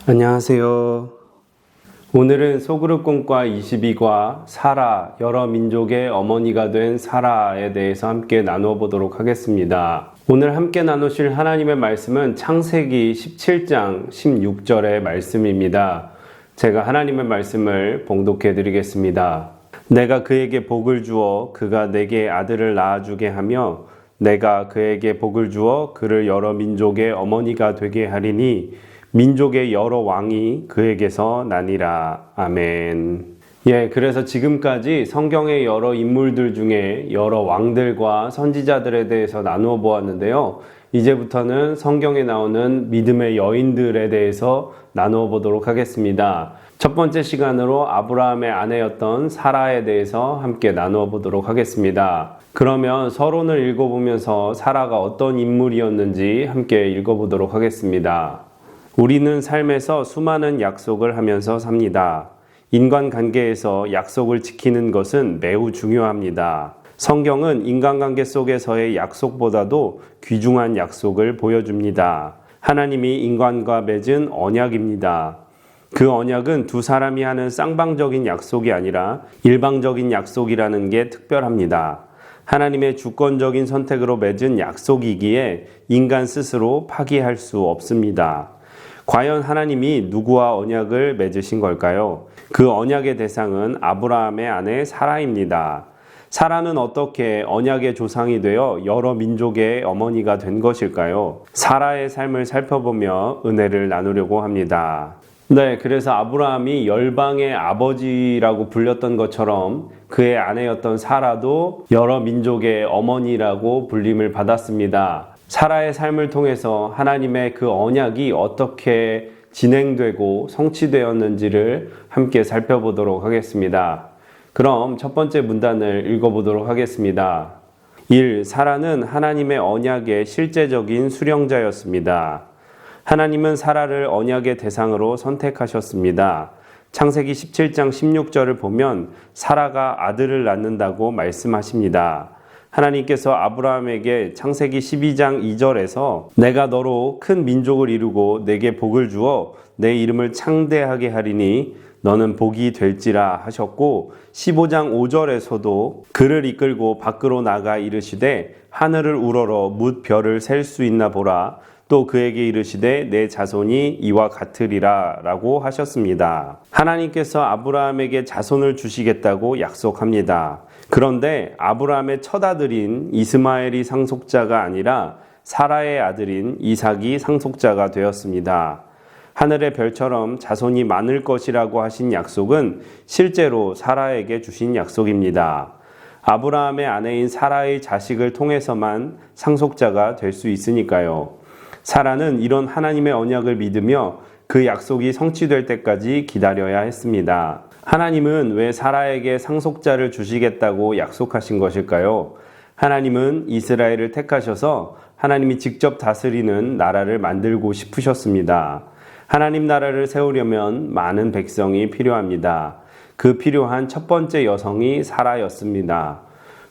안녕하세요. 오늘은 소그룹 공과 22과 사라, 여러 민족의 어머니가 된 사라에 대해서 함께 나누어 보도록 하겠습니다. 오늘 함께 나누실 하나님의 말씀은 창세기 17장 16절의 말씀입니다. 제가 하나님의 말씀을 봉독해 드리겠습니다. 내가 그에게 복을 주어 그가 내게 아들을 낳아주게 하며 내가 그에게 복을 주어 그를 여러 민족의 어머니가 되게 하리니 민족의 여러 왕이 그에게서 나니라. 아멘. 그래서 지금까지 성경의 여러 인물들 중에 여러 왕들과 선지자들에 대해서 나누어 보았는데요. 이제부터는 성경에 나오는 믿음의 여인들에 대해서 나누어 보도록 하겠습니다. 첫 번째 시간으로 아브라함의 아내였던 사라에 대해서 함께 나누어 보도록 하겠습니다. 그러면 서론을 읽어보면서 사라가 어떤 인물이었는지 함께 읽어보도록 하겠습니다. 우리는 삶에서 수많은 약속을 하면서 삽니다. 인간관계에서 약속을 지키는 것은 매우 중요합니다. 성경은 인간관계 속에서의 약속보다도 귀중한 약속을 보여줍니다. 하나님이 인간과 맺은 언약입니다. 그 언약은 두 사람이 하는 쌍방적인 약속이 아니라 일방적인 약속이라는 게 특별합니다. 하나님의 주권적인 선택으로 맺은 약속이기에 인간 스스로 파기할 수 없습니다. 과연 하나님이 누구와 언약을 맺으신 걸까요? 그 언약의 대상은 아브라함의 아내 사라입니다. 사라는 어떻게 언약의 조상이 되어 여러 민족의 어머니가 된 것일까요? 사라의 삶을 살펴보며 은혜를 나누려고 합니다. 그래서 아브라함이 열방의 아버지라고 불렸던 것처럼 그의 아내였던 사라도 여러 민족의 어머니라고 불림을 받았습니다. 사라의 삶을 통해서 하나님의 그 언약이 어떻게 진행되고 성취되었는지를 함께 살펴보도록 하겠습니다. 그럼 첫 번째 문단을 읽어보도록 하겠습니다. 1. 사라는 하나님의 언약의 실제적인 수령자였습니다. 하나님은 사라를 언약의 대상으로 선택하셨습니다. 창세기 17장 16절을 보면 사라가 아들을 낳는다고 말씀하십니다. 하나님께서 아브라함에게 창세기 12장 2절에서 내가 너로 큰 민족을 이루고 내게 복을 주어 내 이름을 창대하게 하리니 너는 복이 될지라 하셨고 15장 5절에서도 그를 이끌고 밖으로 나가 이르시되 하늘을 우러러 뭇 별을 셀 수 있나 보라 또 그에게 이르시되 내 자손이 이와 같으리라 라고 하셨습니다. 하나님께서 아브라함에게 자손을 주시겠다고 약속합니다. 그런데 아브라함의 첫 아들인 이스마엘이 상속자가 아니라 사라의 아들인 이삭이 상속자가 되었습니다. 하늘의 별처럼 자손이 많을 것이라고 하신 약속은 실제로 사라에게 주신 약속입니다. 아브라함의 아내인 사라의 자식을 통해서만 상속자가 될 수 있으니까요. 사라는 이런 하나님의 언약을 믿으며 그 약속이 성취될 때까지 기다려야 했습니다. 하나님은 왜 사라에게 상속자를 주시겠다고 약속하신 것일까요? 하나님은 이스라엘을 택하셔서 하나님이 직접 다스리는 나라를 만들고 싶으셨습니다. 하나님 나라를 세우려면 많은 백성이 필요합니다. 그 필요한 첫 번째 여성이 사라였습니다.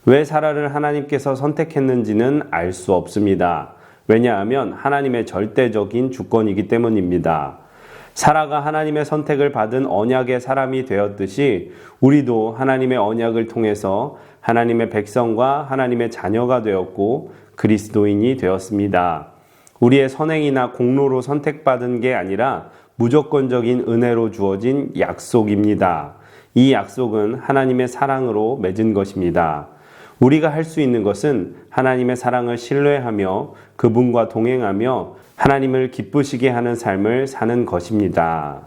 왜 사라를 하나님께서 선택했는지는 알 수 없습니다. 왜냐하면 하나님의 절대적인 주권이기 때문입니다. 사라가 하나님의 선택을 받은 언약의 사람이 되었듯이 우리도 하나님의 언약을 통해서 하나님의 백성과 하나님의 자녀가 되었고 그리스도인이 되었습니다. 우리의 선행이나 공로로 선택받은 게 아니라 무조건적인 은혜로 주어진 약속입니다. 이 약속은 하나님의 사랑으로 맺은 것입니다. 우리가 할 수 있는 것은 하나님의 사랑을 신뢰하며 그분과 동행하며 하나님을 기쁘시게 하는 삶을 사는 것입니다.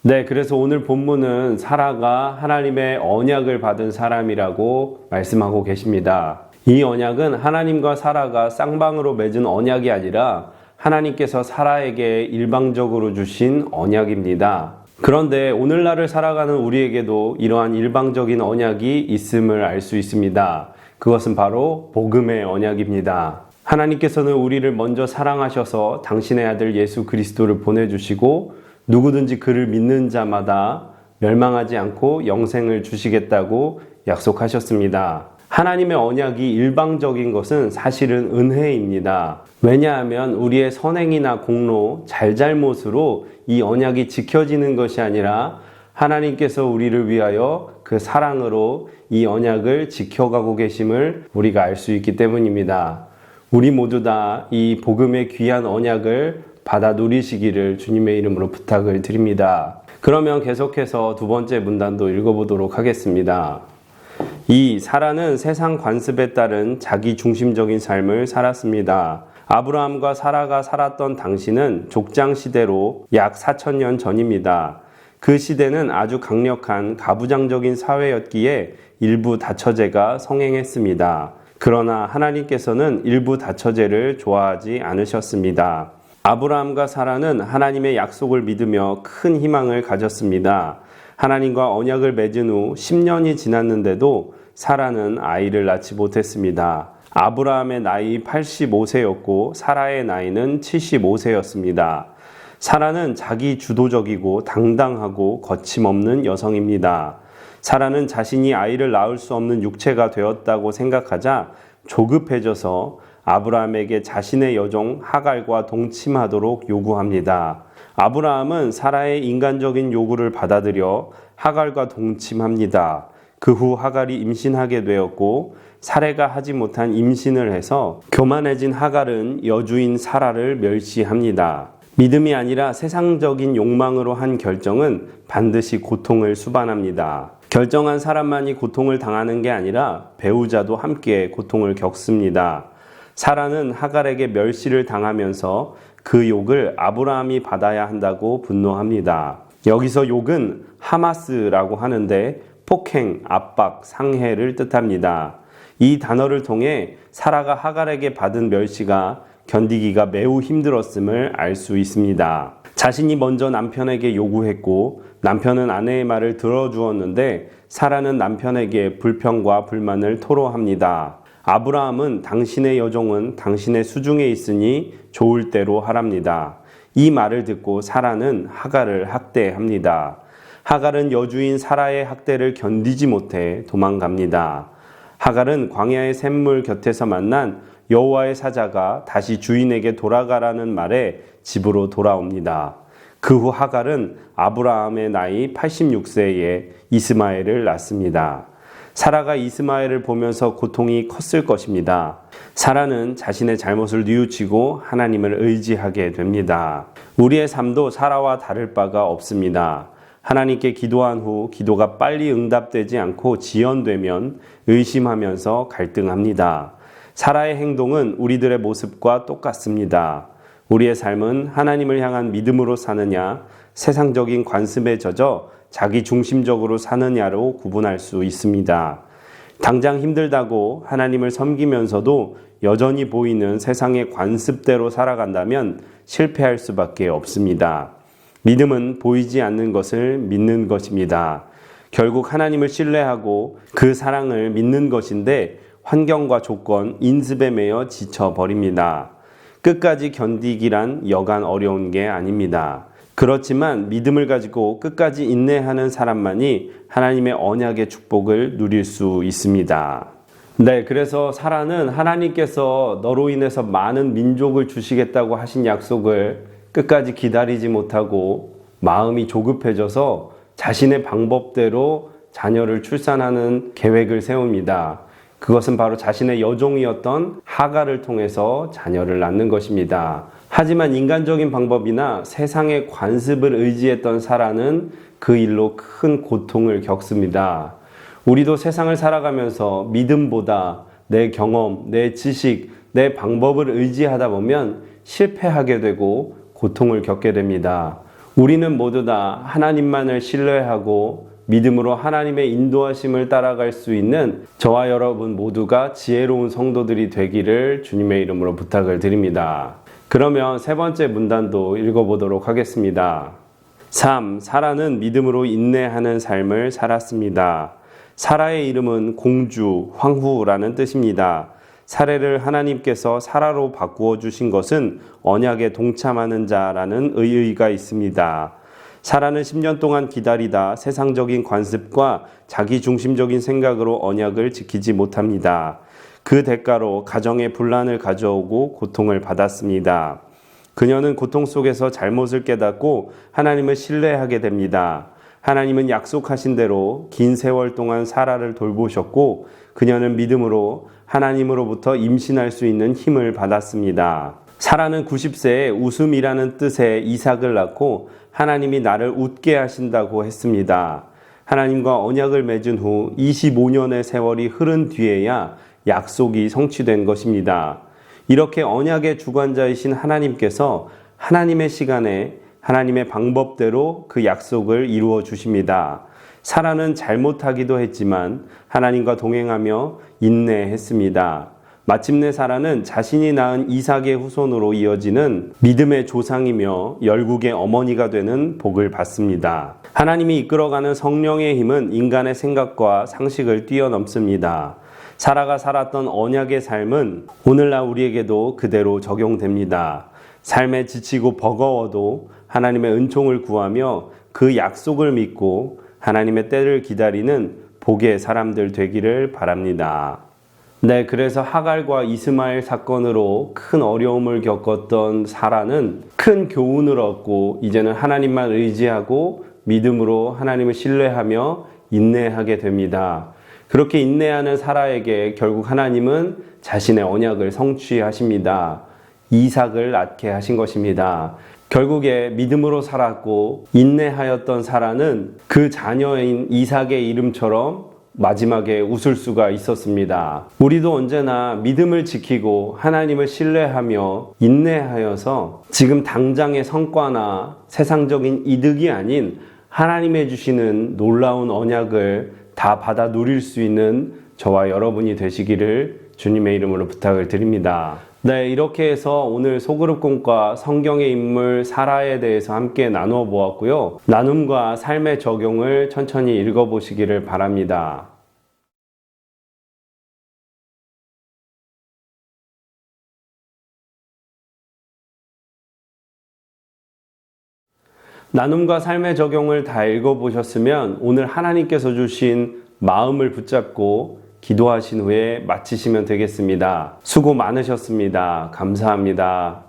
그래서 오늘 본문은 사라가 하나님의 언약을 받은 사람이라고 말씀하고 계십니다. 이 언약은 하나님과 사라가 쌍방으로 맺은 언약이 아니라 하나님께서 사라에게 일방적으로 주신 언약입니다. 그런데 오늘날을 살아가는 우리에게도 이러한 일방적인 언약이 있음을 알 수 있습니다. 그것은 바로 복음의 언약입니다. 하나님께서는 우리를 먼저 사랑하셔서 당신의 아들 예수 그리스도를 보내주시고 누구든지 그를 믿는 자마다 멸망하지 않고 영생을 주시겠다고 약속하셨습니다. 하나님의 언약이 일방적인 것은 사실은 은혜입니다. 왜냐하면 우리의 선행이나 공로, 잘잘못으로 이 언약이 지켜지는 것이 아니라 하나님께서 우리를 위하여 그 사랑으로 이 언약을 지켜가고 계심을 우리가 알 수 있기 때문입니다. 우리 모두 다 이 복음의 귀한 언약을 받아 누리시기를 주님의 이름으로 부탁을 드립니다. 그러면 계속해서 두 번째 문단도 읽어보도록 하겠습니다. 이 사라는 세상 관습에 따른 자기 중심적인 삶을 살았습니다. 아브라함과 사라가 살았던 당시는 족장 시대로 약 4,000년 전입니다. 그 시대는 아주 강력한 가부장적인 사회였기에 일부 다처제가 성행했습니다. 그러나 하나님께서는 일부 다처제를 좋아하지 않으셨습니다. 아브라함과 사라는 하나님의 약속을 믿으며 큰 희망을 가졌습니다. 하나님과 언약을 맺은 후 10년이 지났는데도 사라는 아이를 낳지 못했습니다. 아브라함의 나이 85세였고 사라의 나이는 75세였습니다. 사라는 자기 주도적이고 당당하고 거침없는 여성입니다. 사라는 자신이 아이를 낳을 수 없는 육체가 되었다고 생각하자 조급해져서 아브라함에게 자신의 여종 하갈과 동침하도록 요구합니다. 아브라함은 사라의 인간적인 요구를 받아들여 하갈과 동침합니다. 그 후 하갈이 임신하게 되었고 사레가 하지 못한 임신을 해서 교만해진 하갈은 여주인 사라를 멸시합니다. 믿음이 아니라 세상적인 욕망으로 한 결정은 반드시 고통을 수반합니다. 결정한 사람만이 고통을 당하는 게 아니라 배우자도 함께 고통을 겪습니다. 사라는 하갈에게 멸시를 당하면서 그 욕을 아브라함이 받아야 한다고 분노합니다. 여기서 욕은 하마스라고 하는데 폭행, 압박, 상해를 뜻합니다. 이 단어를 통해 사라가 하갈에게 받은 멸시가 견디기가 매우 힘들었음을 알 수 있습니다. 자신이 먼저 남편에게 요구했고 남편은 아내의 말을 들어주었는데 사라는 남편에게 불평과 불만을 토로합니다. 아브라함은 당신의 여종은 당신의 수중에 있으니 좋을 대로 하랍니다. 이 말을 듣고 사라는 하갈을 학대합니다. 하갈은 여주인 사라의 학대를 견디지 못해 도망갑니다. 하갈은 광야의 샘물 곁에서 만난 여호와의 사자가 다시 주인에게 돌아가라는 말에 집으로 돌아옵니다. 그 후 하갈은 아브라함의 나이 86세에 이스마엘을 낳습니다. 사라가 이스마엘을 보면서 고통이 컸을 것입니다. 사라는 자신의 잘못을 뉘우치고 하나님을 의지하게 됩니다. 우리의 삶도 사라와 다를 바가 없습니다. 하나님께 기도한 후 기도가 빨리 응답되지 않고 지연되면 의심하면서 갈등합니다. 사라의 행동은 우리들의 모습과 똑같습니다. 우리의 삶은 하나님을 향한 믿음으로 사느냐, 세상적인 관습에 젖어 자기 중심적으로 사느냐로 구분할 수 있습니다. 당장 힘들다고 하나님을 섬기면서도 여전히 보이는 세상의 관습대로 살아간다면 실패할 수밖에 없습니다. 믿음은 보이지 않는 것을 믿는 것입니다. 결국 하나님을 신뢰하고 그 사랑을 믿는 것인데 환경과 조건, 인습에 매여 지쳐버립니다. 끝까지 견디기란 여간 어려운 게 아닙니다. 그렇지만 믿음을 가지고 끝까지 인내하는 사람만이 하나님의 언약의 축복을 누릴 수 있습니다. 네, 그래서 사라는 하나님께서 너로 인해서 많은 민족을 주시겠다고 하신 약속을 끝까지 기다리지 못하고 마음이 조급해져서 자신의 방법대로 자녀를 출산하는 계획을 세웁니다. 그것은 바로 자신의 여종이었던 하갈을 통해서 자녀를 낳는 것입니다. 하지만 인간적인 방법이나 세상의 관습을 의지했던 사라는 그 일로 큰 고통을 겪습니다. 우리도 세상을 살아가면서 믿음보다 내 경험, 내 지식, 내 방법을 의지하다 보면 실패하게 되고 고통을 겪게 됩니다. 우리는 모두 다 하나님만을 신뢰하고 믿음으로 하나님의 인도하심을 따라갈 수 있는 저와 여러분 모두가 지혜로운 성도들이 되기를 주님의 이름으로 부탁을 드립니다. 그러면 세 번째 문단도 읽어보도록 하겠습니다. 3. 사라는 믿음으로 인내하는 삶을 살았습니다. 사라의 이름은 공주, 황후라는 뜻입니다. 사례를 하나님께서 사라로 바꾸어 주신 것은 언약에 동참하는 자라는 의의가 있습니다. 사라는 10년 동안 기다리다 세상적인 관습과 자기 중심적인 생각으로 언약을 지키지 못합니다. 그 대가로 가정에 분란을 가져오고 고통을 받았습니다. 그녀는 고통 속에서 잘못을 깨닫고 하나님을 신뢰하게 됩니다. 하나님은 약속하신 대로 긴 세월 동안 사라를 돌보셨고 그녀는 믿음으로 하나님으로부터 임신할 수 있는 힘을 받았습니다. 사라는 90세에 웃음이라는 뜻의 이삭을 낳고 하나님이 나를 웃게 하신다고 했습니다. 하나님과 언약을 맺은 후 25년의 세월이 흐른 뒤에야 약속이 성취된 것입니다. 이렇게 언약의 주관자이신 하나님께서 하나님의 시간에 하나님의 방법대로 그 약속을 이루어 주십니다. 사라는 잘못하기도 했지만 하나님과 동행하며 인내했습니다. 마침내 사라는 자신이 낳은 이삭의 후손으로 이어지는 믿음의 조상이며 열국의 어머니가 되는 복을 받습니다. 하나님이 이끌어가는 성령의 힘은 인간의 생각과 상식을 뛰어넘습니다. 사라가 살았던 언약의 삶은 오늘날 우리에게도 그대로 적용됩니다. 삶에 지치고 버거워도 하나님의 은총을 구하며 그 약속을 믿고 하나님의 때를 기다리는 복의 사람들 되기를 바랍니다. 네, 그래서 하갈과 이스마엘 사건으로 큰 어려움을 겪었던 사라는 큰 교훈을 얻고 이제는 하나님만 의지하고 믿음으로 하나님을 신뢰하며 인내하게 됩니다. 그렇게 인내하는 사라에게 결국 하나님은 자신의 언약을 성취하십니다. 이삭을 낳게 하신 것입니다. 결국에 믿음으로 살았고 인내하였던 사라는 그 자녀인 이삭의 이름처럼 마지막에 웃을 수가 있었습니다. 우리도 언제나 믿음을 지키고 하나님을 신뢰하며 인내하여서 지금 당장의 성과나 세상적인 이득이 아닌 하나님의 주시는 놀라운 언약을 다 받아 누릴 수 있는 저와 여러분이 되시기를 주님의 이름으로 부탁을 드립니다. 네, 이렇게 해서 오늘 소그룹 공과 성경의 인물 사라에 대해서 함께 나누어 보았고요. 나눔과 삶의 적용을 천천히 읽어보시기를 바랍니다. 나눔과 삶의 적용을 다 읽어보셨으면 오늘 하나님께서 주신 마음을 붙잡고 기도하신 후에 마치시면 되겠습니다. 수고 많으셨습니다. 감사합니다.